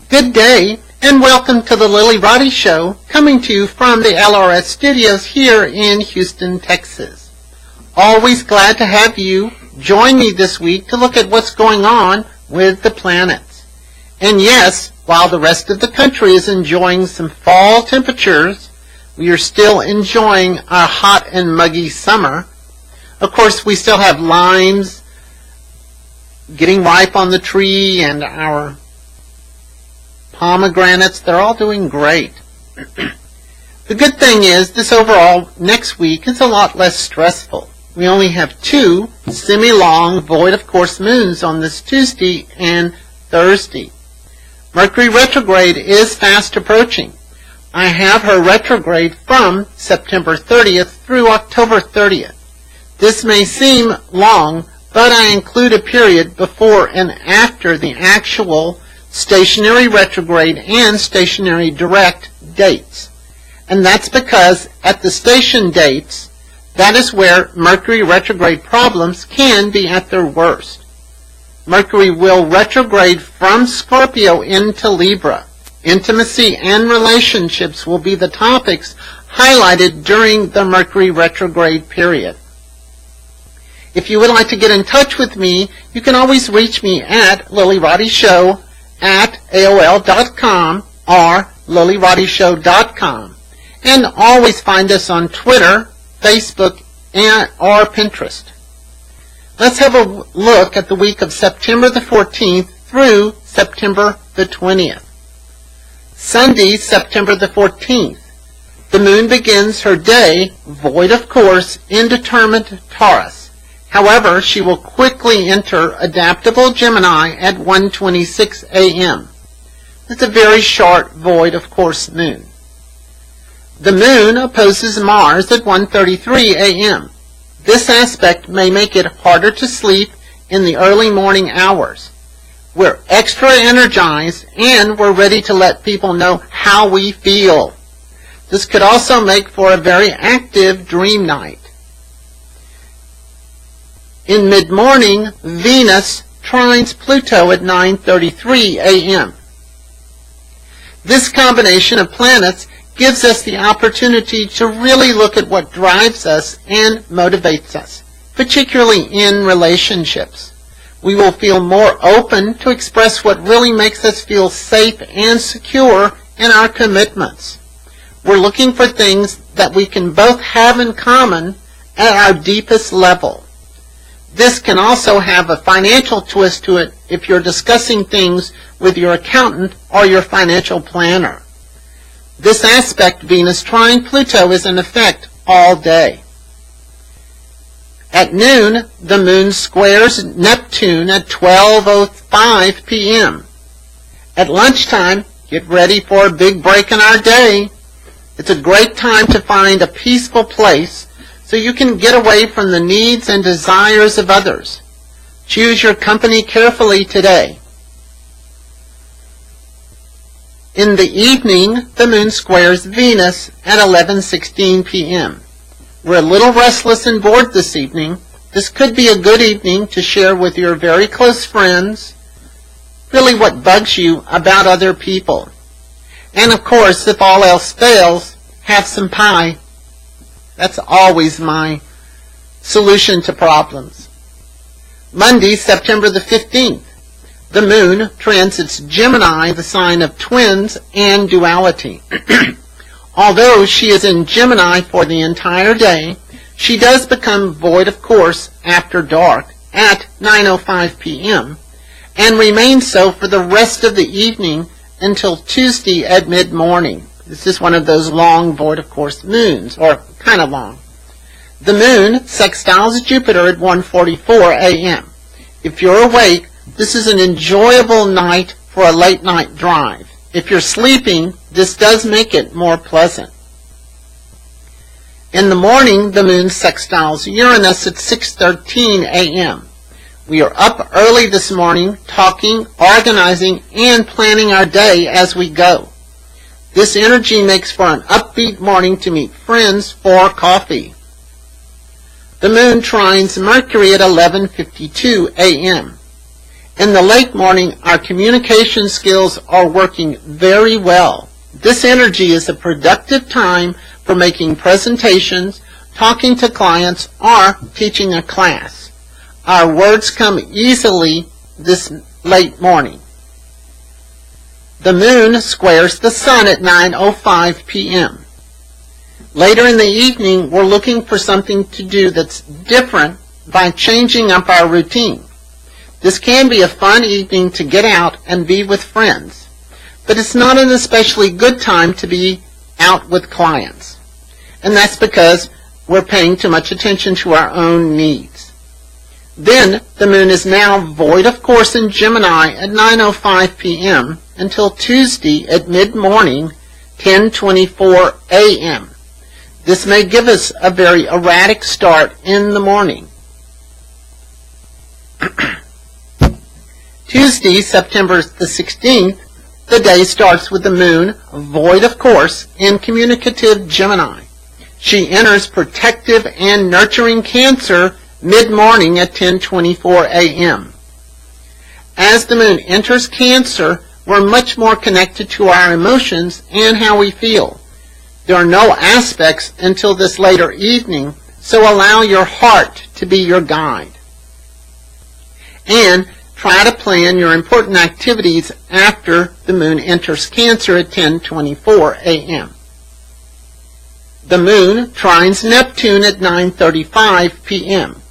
Good day, and welcome to the Lilly Roddy Show, coming to you from the LRS studios here in Houston, Texas. Always glad to have you join me this week to look at what's going on with the planets. And yes, while the rest of the country is enjoying some fall temperatures, we are still enjoying our hot and muggy summer. Of course, we still have limes getting ripe on the tree, and our pomegranates, they're all doing great. The good thing is, this overall next week is a lot less stressful. We only have 2 semi-long, void of course moons on this Tuesday and Thursday. Mercury retrograde is fast approaching. I have her retrograde from September 30th through October 30th. This may seem long, but I include a period before and after the actual stationary retrograde and stationary direct dates. And that's because at the station dates, that is where Mercury retrograde problems can be at their worst. Mercury will retrograde from Scorpio into Libra. Intimacy and relationships will be the topics highlighted during the Mercury retrograde period. If you would like to get in touch with me, you can always reach me at Lillyroddyshow at AOL.com or Lillyroddyshow.com, and always find us on Twitter, Facebook, or Pinterest. Let's have a look at the week of September the 14th through September the 20th. Sunday, September the 14th, the moon begins her day, void of course, in determined Taurus. However, she will quickly enter adaptable Gemini at 1:26 a.m. It's a very short void of course moon. The moon opposes Mars at 1:33 a.m. This aspect may make it harder to sleep in the early morning hours. We're extra energized and we're ready to let people know how we feel. This could also make for a very active dream night. In mid-morning, Venus trines Pluto at 9:33 a.m. This combination of planets gives us the opportunity to really look at what drives us and motivates us, particularly in relationships. We will feel more open to express what really makes us feel safe and secure in our commitments. We're looking for things that we can both have in common at our deepest level. This can also have a financial twist to it if you're discussing things with your accountant or your financial planner. This aspect, Venus trine Pluto, is in effect all day. At noon, the moon squares Neptune at 12:05 p.m. At lunchtime, get ready for a big break in our day. It's a great time to find a peaceful place so you can get away from the needs and desires of others. Choose your company carefully today. In the evening, the moon squares Venus at 11:16 p.m. We're a little restless and bored this evening. This could be a good evening to share with your very close friends really what bugs you about other people. And of course, if all else fails, have some pie. That's always my solution to problems. Monday, September the 15th. The moon transits Gemini, the sign of twins and duality. Although she is in Gemini for the entire day, she does become void of course after dark at 9:05 p.m. and remains so for the rest of the evening until Tuesday at mid-morning. This is one of those long void of course moons, or kind of long. The moon sextiles Jupiter at 1:44 a.m. If you're awake, this is an enjoyable night for a late night drive. If you're sleeping, this does make it more pleasant. In the morning, the moon sextiles Uranus at 6:13 a.m. We are up early this morning, talking, organizing, and planning our day as we go. This energy makes for an upbeat morning to meet friends for coffee. The moon trines Mercury at 11:52 a.m. In the late morning, our communication skills are working very well. This energy is a productive time for making presentations, talking to clients, or teaching a class. Our words come easily this late morning. The moon squares the sun at 9:05 p.m. Later in the evening, we're looking for something to do that's different by changing up our routine. This can be a fun evening to get out and be with friends, but it's not an especially good time to be out with clients. And that's because we're paying too much attention to our own needs. Then, the moon is now void of course in Gemini at 9:05 p.m. until Tuesday at mid-morning, 10:24 a.m. This may give us a very erratic start in the morning. Tuesday, September the 16th, the day starts with the moon, void of course, in communicative Gemini. She enters protective and nurturing Cancer mid-morning at 10:24 a.m. As the moon enters Cancer, we're much more connected to our emotions and how we feel. There are no aspects until this later evening, so allow your heart to be your guide. And try to plan your important activities after the moon enters Cancer at 10:24 a.m. The moon trines Neptune at 9:35 p.m.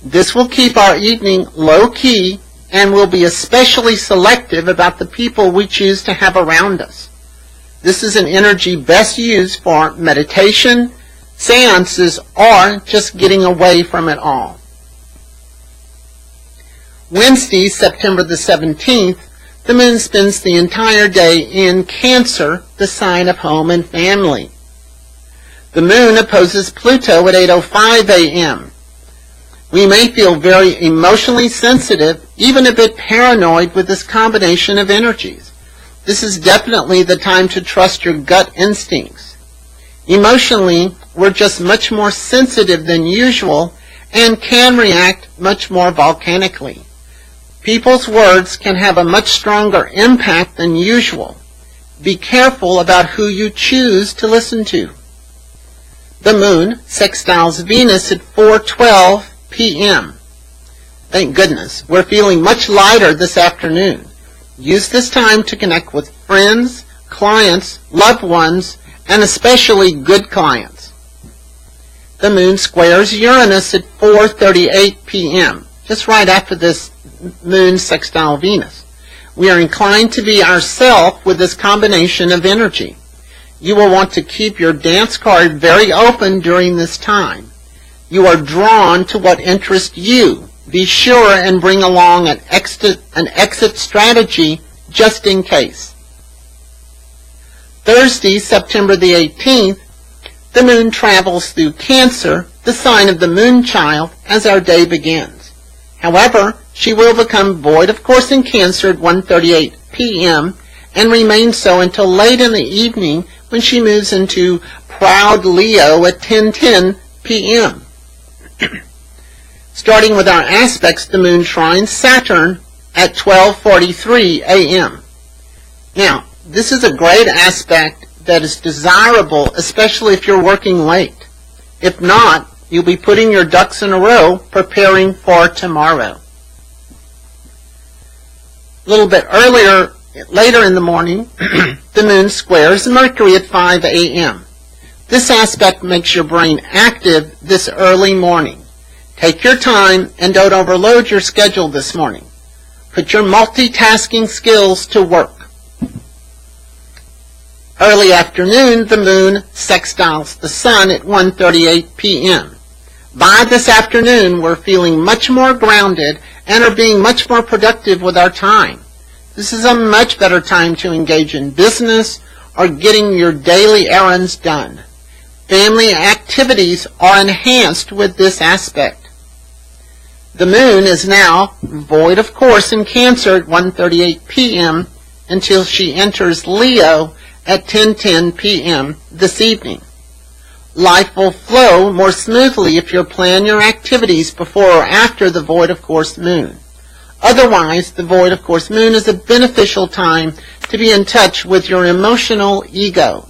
This will keep our evening low-key and will be especially selective about the people we choose to have around us. This is an energy best used for meditation, seances, or just getting away from it all. Wednesday, September the 17th, the moon spends the entire day in Cancer, the sign of home and family. The moon opposes Pluto at 8:05 a.m. We may feel very emotionally sensitive, even a bit paranoid with this combination of energies. This is definitely the time to trust your gut instincts. Emotionally, we're just much more sensitive than usual and can react much more volcanically. People's words can have a much stronger impact than usual. Be careful about who you choose to listen to. The moon sextiles Venus at 4:12 p.m. Thank goodness, we're feeling much lighter this afternoon. Use this time to connect with friends, clients, loved ones, and especially good clients. The moon squares Uranus at 4:38 p.m., just right after this moon sextile Venus. We are inclined to be ourselves with this combination of energy. You will want to keep your dance card very open during this time. You are drawn to what interests you. Be sure and bring along an exit strategy just in case. Thursday, September the 18th, the moon travels through Cancer, the sign of the moon child, as our day begins. However, she will become void of course in Cancer at 1:38 p.m. and remain so until late in the evening when she moves into proud Leo at 10:10 p.m. Starting with our aspects, the moon trines Saturn at 12:43 a.m. Now, this is a great aspect that is desirable, especially if you're working late. If not, you'll be putting your ducks in a row, preparing for tomorrow. A little bit later in the morning, the moon squares Mercury at 5 a.m. This aspect makes your brain active this early morning. Take your time and don't overload your schedule this morning. Put your multitasking skills to work. Early afternoon, the moon sextiles the sun at 1:38 p.m. By this afternoon, we're feeling much more grounded and are being much more productive with our time. This is a much better time to engage in business or getting your daily errands done. Family activities are enhanced with this aspect. The moon is now void of course in Cancer at 1:38 p.m. until she enters Leo at 10:10 p.m. this evening. Life will flow more smoothly if you plan your activities before or after the void of course moon. Otherwise, the void of course moon is a beneficial time to be in touch with your emotional ego.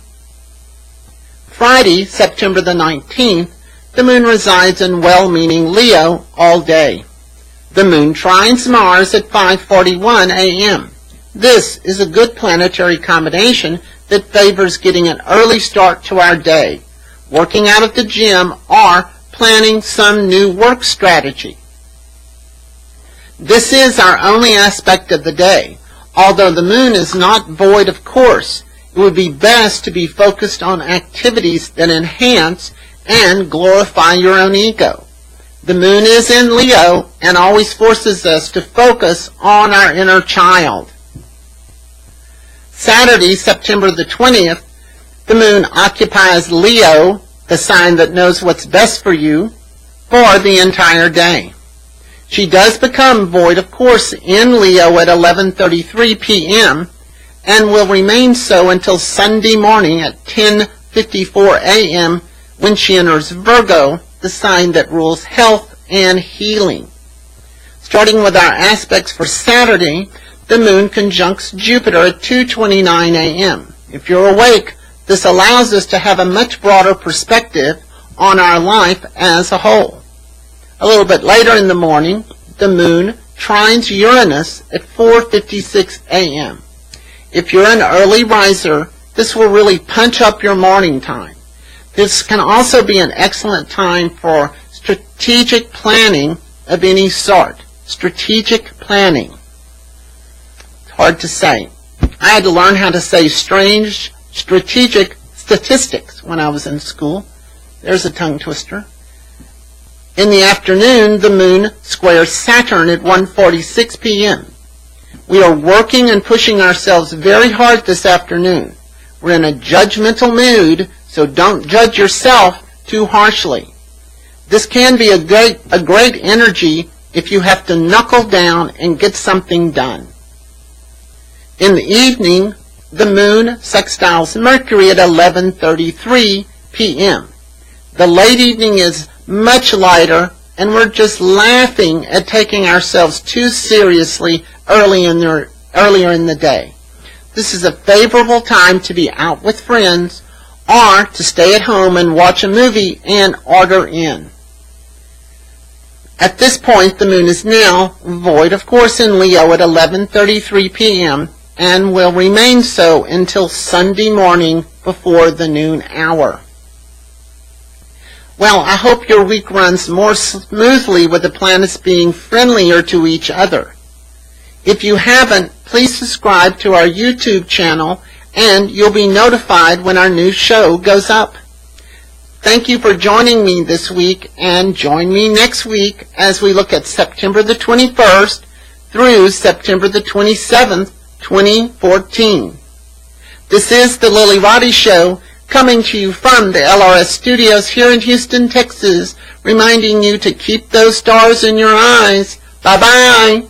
Friday, September the 19th, the moon resides in well-meaning Leo all day. The moon trines Mars at 5:41 a.m. This is a good planetary combination that favors getting an early start to our day, working out at the gym, or planning some new work strategy. This is our only aspect of the day. Although the moon is not void of course, it would be best to be focused on activities that enhance and glorify your own ego. The moon is in Leo and always forces us to focus on our inner child. Saturday, September the 20th, the moon occupies Leo, the sign that knows what's best for you, for the entire day. She does become void of course in Leo at 11:33 p.m. and will remain so until Sunday morning at 10:54 a.m. when she enters Virgo, the sign that rules health and healing. Starting with our aspects for Saturday, the moon conjuncts Jupiter at 2:29 a.m. If you're awake, this allows us to have a much broader perspective on our life as a whole. A little bit later in the morning, the moon trines Uranus at 4:56 a.m. If you're an early riser, this will really punch up your morning time. This can also be an excellent time for strategic planning of any sort. Strategic planning. It's hard to say. I had to learn how to say strange strategic statistics when I was in school. There's a tongue twister. In the afternoon, the moon squares Saturn at 1:46 p.m. We are working and pushing ourselves very hard this afternoon. We're in a judgmental mood, so don't judge yourself too harshly. This can be a great energy if you have to knuckle down and get something done. In the evening, the moon sextiles Mercury at 11:33 p.m. The late evening is much lighter, and we're just laughing at taking ourselves too seriously earlier in the day. This is a favorable time to be out with friends or to stay at home and watch a movie and order in. At this point, the moon is now void of course in Leo at 11:33 p.m. and will remain so until Sunday morning before the noon hour. Well, I hope your week runs more smoothly with the planets being friendlier to each other. If you haven't, please subscribe to our YouTube channel and you'll be notified when our new show goes up. Thank you for joining me this week, and join me next week as we look at September the 21st through September the 27th, 2014. This is the Lilly Roddy Show, coming to you from the LRS studios here in Houston, Texas, reminding you to keep those stars in your eyes. Bye-bye.